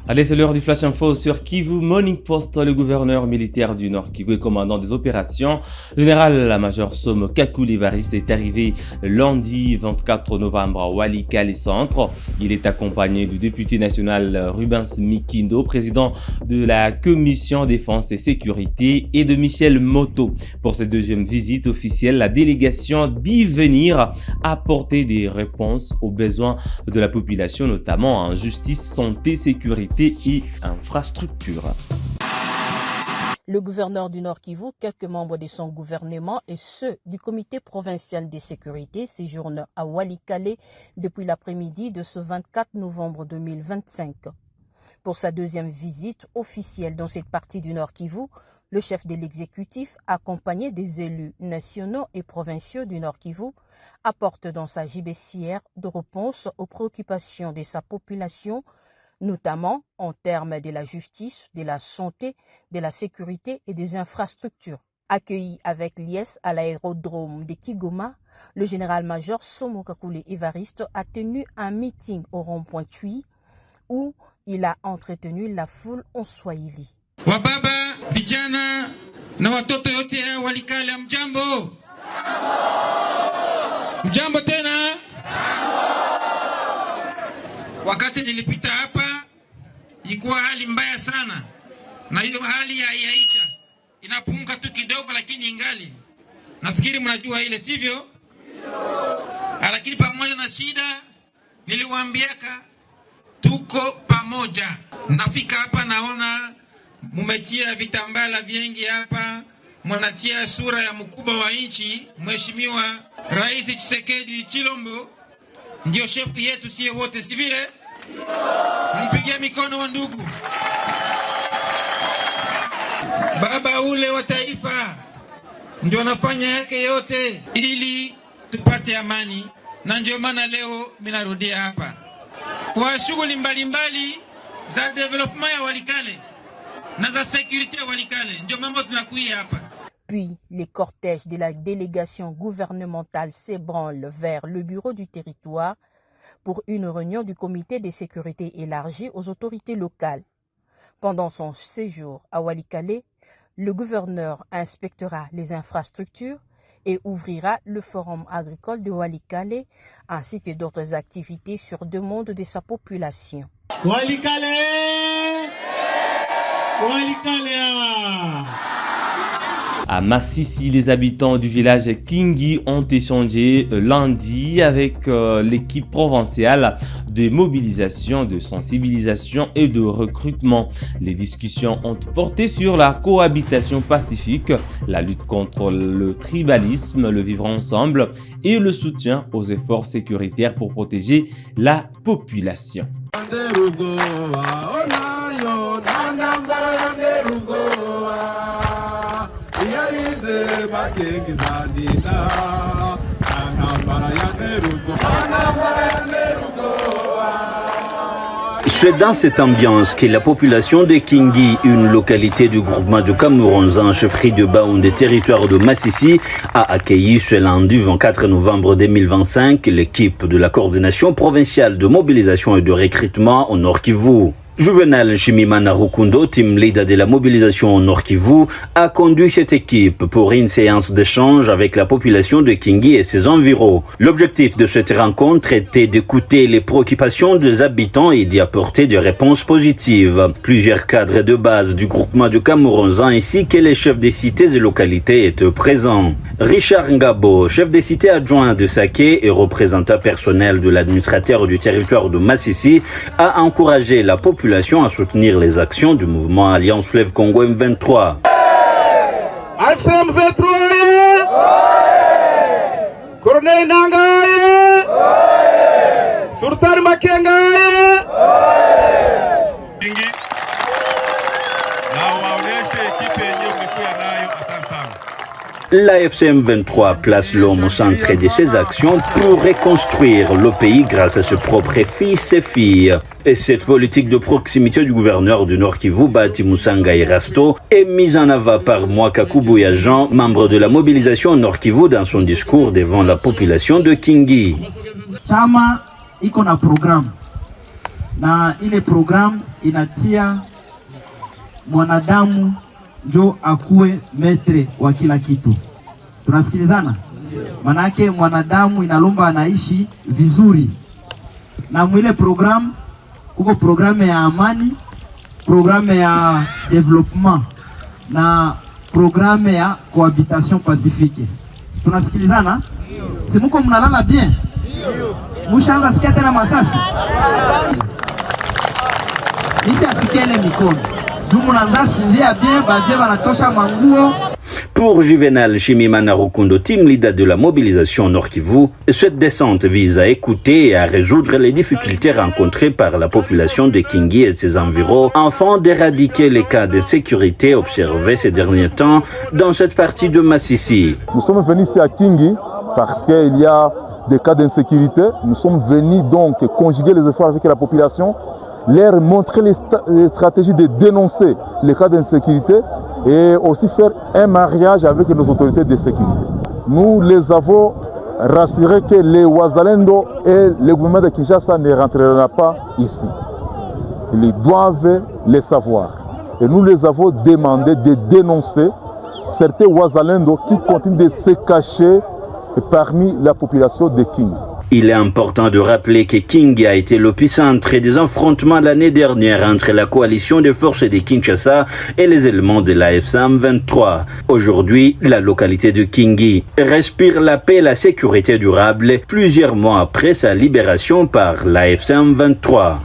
Allez, c'est l'heure du Flash Info sur Kivu Morning Post. Le gouverneur militaire du Nord Kivu et commandant des opérations, général-major Somo Kakule Evariste, est arrivé lundi 24 novembre à Walikale Centre. Il est accompagné du député national Rubens Mikindo, président de la commission défense et sécurité, et de Michel Moto. Pour cette deuxième visite officielle, la délégation dit venir apporter des réponses aux besoins de la population, notamment en justice, santé, sécurité et infrastructures. Le gouverneur du Nord Kivu, quelques membres de son gouvernement et ceux du comité provincial de sécurité séjournent à Walikale depuis l'après-midi de ce 24 novembre 2025. Pour sa deuxième visite officielle dans cette partie du Nord Kivu, le chef de l'exécutif, accompagné des élus nationaux et provinciaux du Nord Kivu, apporte dans sa gibecière de réponses aux préoccupations de sa population, notamment en termes de la justice, de la santé, de la sécurité et des infrastructures. Accueilli avec liesse à l'aérodrome de Kigoma, le général-major Somo Kakule Evariste a tenu un meeting au rond-point Tui où il a entretenu la foule en Swahili. Wababa, vijana na watoto yote ya Walikale, mjambo. Mjambo tena. Wakati nilipita hapa ilikuwa hali mbaya sana, na hiyo hali haiaisha, inapunga tu kidogo, lakini ingali. Nafikiri mnajua ile, sivyo? Lakini pamoja na shida niliwaambiaka tuko pamoja. Nafika hapa naona mumetia vitambala vingi hapa, mnatia sura ya mkubwa wa nchi, Mheshimiwa Rais Tshisekedi Chilombo, ndio shefu yetu sie wote, si vile? Mpigie mikono wa ndugu. Baba ule wa taifa ndio anafanya yake yote ili tupate amani, na ndio maana leo minarudia hapa kwa shughuli mbalimbali za development ya Walikale na za sécurité ya Walikale, ndio mambo tunakuia hapa. Puis, les cortèges de la délégation gouvernementale s'ébranlent vers le bureau du territoire pour une réunion du comité de sécurité élargie aux autorités locales. Pendant son séjour à Walikale, le gouverneur inspectera les infrastructures et ouvrira le forum agricole de Walikale ainsi que d'autres activités sur demande de sa population. Walikale! Walikale! À Massissi, les habitants du village Kingi ont échangé lundi avec l'équipe provinciale de mobilisation, de sensibilisation et de recrutement. Les discussions ont porté sur la cohabitation pacifique, la lutte contre le tribalisme, le vivre ensemble et le soutien aux efforts sécuritaires pour protéger la population. C'est dans cette ambiance que la population de Kingi, une localité du groupement de Camerounzan, chefferie de Baoun des territoires de Massissi, a accueilli ce lundi 24 novembre 2025 l'équipe de la coordination provinciale de mobilisation et de recrutement au Nord Kivu. Juvenal Chimimana Rukundo, team leader de la mobilisation au Nord Kivu, a conduit cette équipe pour une séance d'échange avec la population de Kingi et ses environs. L'objectif de cette rencontre était d'écouter les préoccupations des habitants et d'y apporter des réponses positives. Plusieurs cadres de base du groupement de Camerounzan ainsi que les chefs des cités et localités étaient présents. Richard Ngabo, chef des cités adjoint de Saké et représentant personnel de l'administrateur du territoire de Massissi, a encouragé la population à soutenir les actions du mouvement Alliance Fleuve Congo M23. AFCM 23, Corneille Nangaye, Sultan Makengaye. La FCM 23 place l'homme au centre de ses actions pour reconstruire le pays grâce à ses propres fils et filles. Et cette politique de proximité du gouverneur du Nord Kivu, Bati Musanga Erasto, est mise en avant par Mwaka Kubuya Jean, membre de la mobilisation Nord Kivu, dans son discours devant la population de Kingi. Chama iko na programme na ile programu inatia mwanadamu njo akuwe metre wa kila kitu. Tunasikilizana? Manake mwanadamu inalomba anaishi vizuri, na mwile programu kuko programu ya amani, programu ya development na programu ya cohabitation pacifique. Tunasikilizana? Si muko mnalala bien? Mushaanza sikia tena masasi? Nisha sikele mikono. Mnaanza sinzia bien, baadhi wanatosha manguo. Pour Juvenal Chimimana Rukundo, team leader de la mobilisation Nord Kivu, cette descente vise à écouter et à résoudre les difficultés rencontrées par la population de Kingi et ses environs, afin d'éradiquer les cas de sécurité observés ces derniers temps dans cette partie de Massissi. Nous sommes venus ici à Kingi parce qu'il y a des cas d'insécurité. Nous sommes venus donc conjuguer les efforts avec la population, leur montrer les stratégies de dénoncer les cas d'insécurité et aussi faire un mariage avec nos autorités de sécurité. Nous les avons rassurés que les Wazalendo et le gouvernement de Kinshasa ne rentreront pas ici. Ils doivent le savoir. Et nous les avons demandé de dénoncer certains Wazalendo qui continuent de se cacher parmi la population de Kingi. Il est important de rappeler que Kingi a été l'épicentre des affrontements l'année dernière entre la coalition des forces de Kinshasa et les éléments de la FCM23. Aujourd'hui, la localité de Kingi respire la paix et la sécurité durable plusieurs mois après sa libération par la FCM23.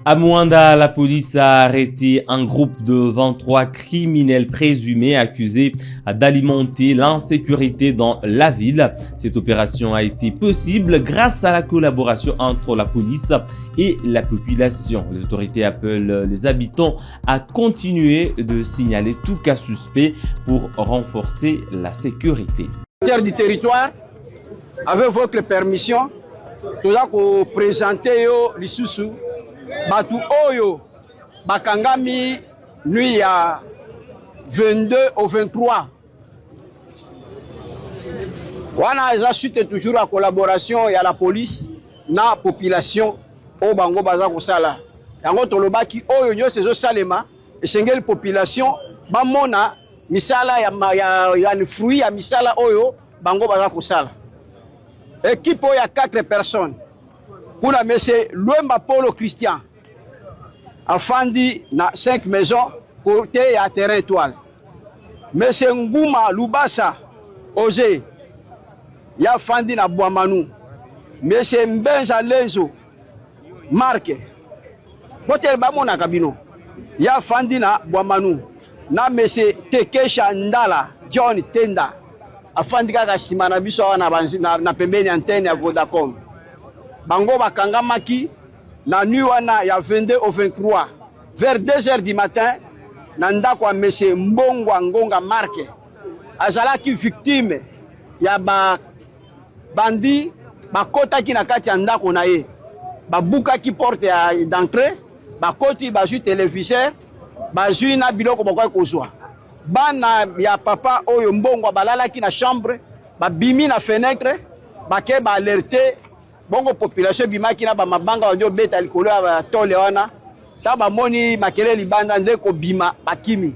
À Moanda, la police a arrêté un groupe de 23 criminels présumés accusés d'alimenter l'insécurité dans la ville. Cette opération a été possible grâce à la collaboration entre la police et la population. Les autorités appellent les habitants à continuer de signaler tout cas suspect pour renforcer la sécurité. Du territoire, avec votre permission, nous allons présenter l'Issousou. Batu Oyo, Bakangami, nuit à 22 au 23. On a suite toujours la collaboration et à la police, na population, au Bango Baza Kosala. Yango toloba ki Oyo nyo sezo salema, et sengel population, bamona, misala ya ni fruit ya misala Oyo, Bango Baza Kosala. Équipe il y a 4 personnes. Pour la monsieur Louemba Polo Christian, Afandi na 5 maisons, côté à terrain étoile. Monsieur Ngouma Lubasa, Ose, ya Fandi na Boamanou. Monsieur Mbenza Lenzo, Marque, Hotel Bamona Kabino, ya Fandi na Boamanou. Na monsieur Tekesha Ndala, John Tenda, Afandi Kaka Simana Biso na pembeni antenne ya Vodacom. Bango bakangamaki na nuit wana ya 22 au 23 vers 2h du matin na ndako ya monsieur Mbongwa Ngonga Marque azalaki victime ya bandi bakotaki na kati ya ndako na ye babukaki porte ya d'entrée bakoti bazwi téléviseur bazwi na biloko bakoki kozwa bana ya papa oyo Mbongwa balalaki na chambre babimi na fenêtre bake ba alerter bongo population bimaki na ba mabanga wadio beta likolo ya tole wana ta ba moni makele libanda ndeko bima bakimi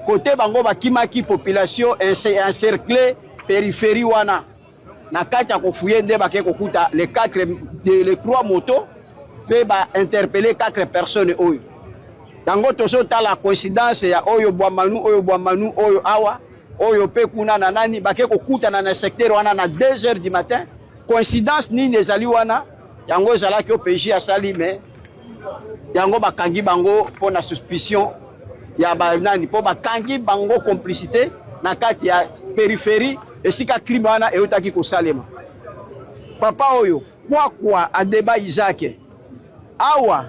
côté bango bakimaki population encerclée périphérie wana na kati ya kofuye nde bake kokuta les 3 motos pe ba interpeller 4 personnes oyo dango toso ta la coïncidence ya oyo Boamanou oyo awa oyo pe kuna na nani bake kokuta na secteur wana na 2h du matin. Coïncidence ni nezali wana yango ezalaki OPJ asali mais yango bakangi bango pour la suspicion ya banani po bakangi bango complicité na kati ya périphérie esika crime wana eutaki kosalema. Papa oyo kwa adeba Isaac awa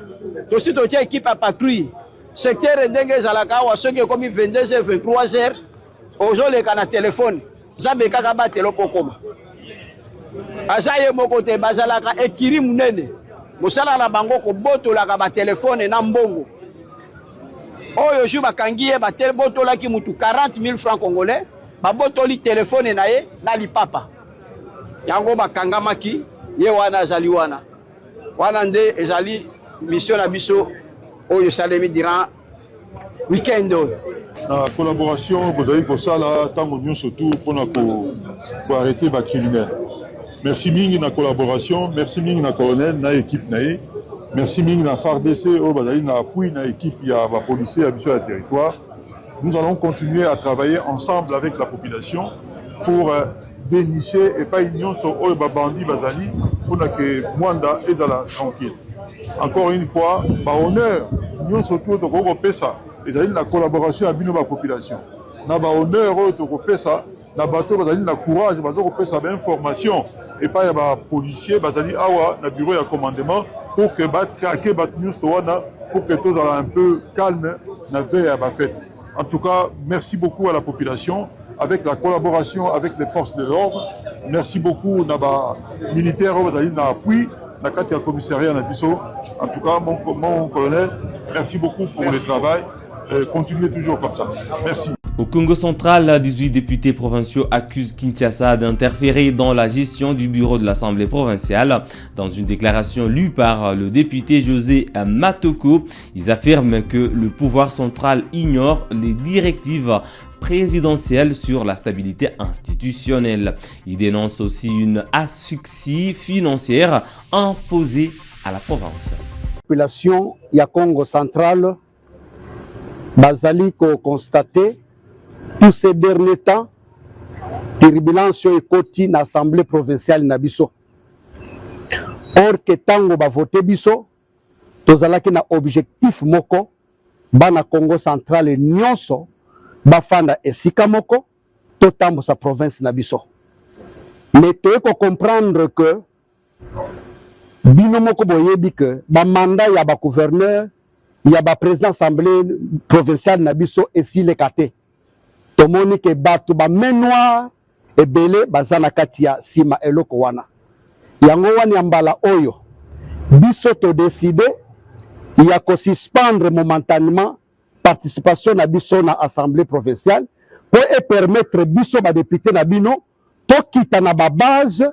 tosi totia équipe à patrouille secteur ndenge ezalaka awa soki ekomi 22h 23h ozoleka na telefone zambe kaka batelo pokoma aza ye moko te bazalaka ekiri munene mosala na bango kobotolaka batelefone na mbongo oyo ju bakangi ye botolaki mutu 40,000 francs congolais babotoli telefone na ye na lipapa yango bakangamaki ye wana azali wana nde ezali mission na biso oyo salemi durant weekend oyo na collaboration bozali kosala ntango nyonso tu mpona koarrete bacriminel. Merci mingi na collaboration, merci mingi na colonel na équipe na ye, merci mingi na FARDC oyo bazali na appui na équipe ya bapolicier ya biso ya territoire. Nous allons continuer à travailler ensemble avec la population pour dénicher et pas nyonso oyo babandi bazali mpona ke mwanda ezala tranquille. Encore une fois, honneur nyonso tu tokoki kopesa ezali na collaboration ya bino population. Na honneur oyo tokopesa na bato bazali na courage bazo kopesa ba information et pas ya ba policier bazali awa na bureau ya commandement pour que batraquer bat nyonso wana pour que tous soient un peu calme na veille à ba fête. En tout cas, merci beaucoup à la population avec la collaboration avec les forces de l'ordre. Merci beaucoup na ba militaire bazali na appui na kati ya commissariat na biso. En tout cas, mon colonel, merci beaucoup pour le travail. Continuez toujours comme ça. Merci. Au Congo central, 18 députés provinciaux accusent Kinshasa d'interférer dans la gestion du bureau de l'Assemblée provinciale. Dans une déclaration lue par le député José Matoko, ils affirment que le pouvoir central ignore les directives présidentielle sur la stabilité institutionnelle. Il dénonce aussi une asphyxie financière imposée à la province. La population ya Congo central bazali ko constater tous ces derniers temps turbulence ekoti na assemblée provinciale na biso. Or que tango ba voter biso tozalaki na objectif moko bana Congo central nyonso bafanda esika moko totambo sa province na biso. Mais tu peux comprendre que bino moko boyebi que ba mandat ya ba gouverneur ya ba président assemblée provinciale na biso esi le kate. Tomoni ke batu ba menoir ebele bazana kati ya sima eloko wana. Yango wani ambala oyo biso to décider ya ko suspendre momentanément participation na biso na assemblée provinciale pour permettre biso ba député na bino to kita na ba base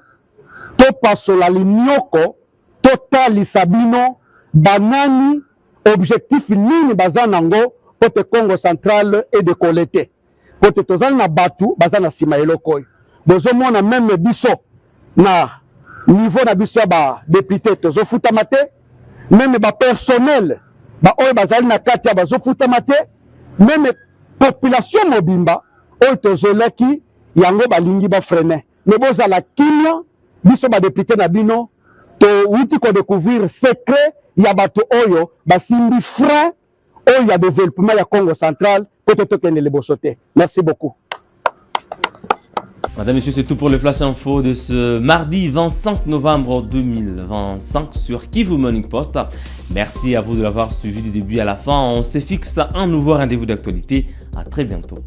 to pasola linyoko to talisa bino banani objectif nini bazanango pour te Congo central et de collecter pour te tozali na batu bazana sima eloko bozo mona même biso na niveau na biso ba député tozo futama te même ba personnel ba oyo bazali na kati ya bazofutama te même population mobimba oyo tozolaki yango balingi bafrene mais bozala kimia biso badepute na bino touti kodécouvrir secret ya bato oyo basimbi frein oyo ya développement ya Congo central po tokende liboso te. Merci beaucoup. Madame, Messieurs, c'est tout pour le Flash Info de ce mardi 25 novembre 2025 sur Kivu Morning Post. Merci à vous de l'avoir suivi du début à la fin. On se fixe un nouveau rendez-vous d'actualité. À très bientôt.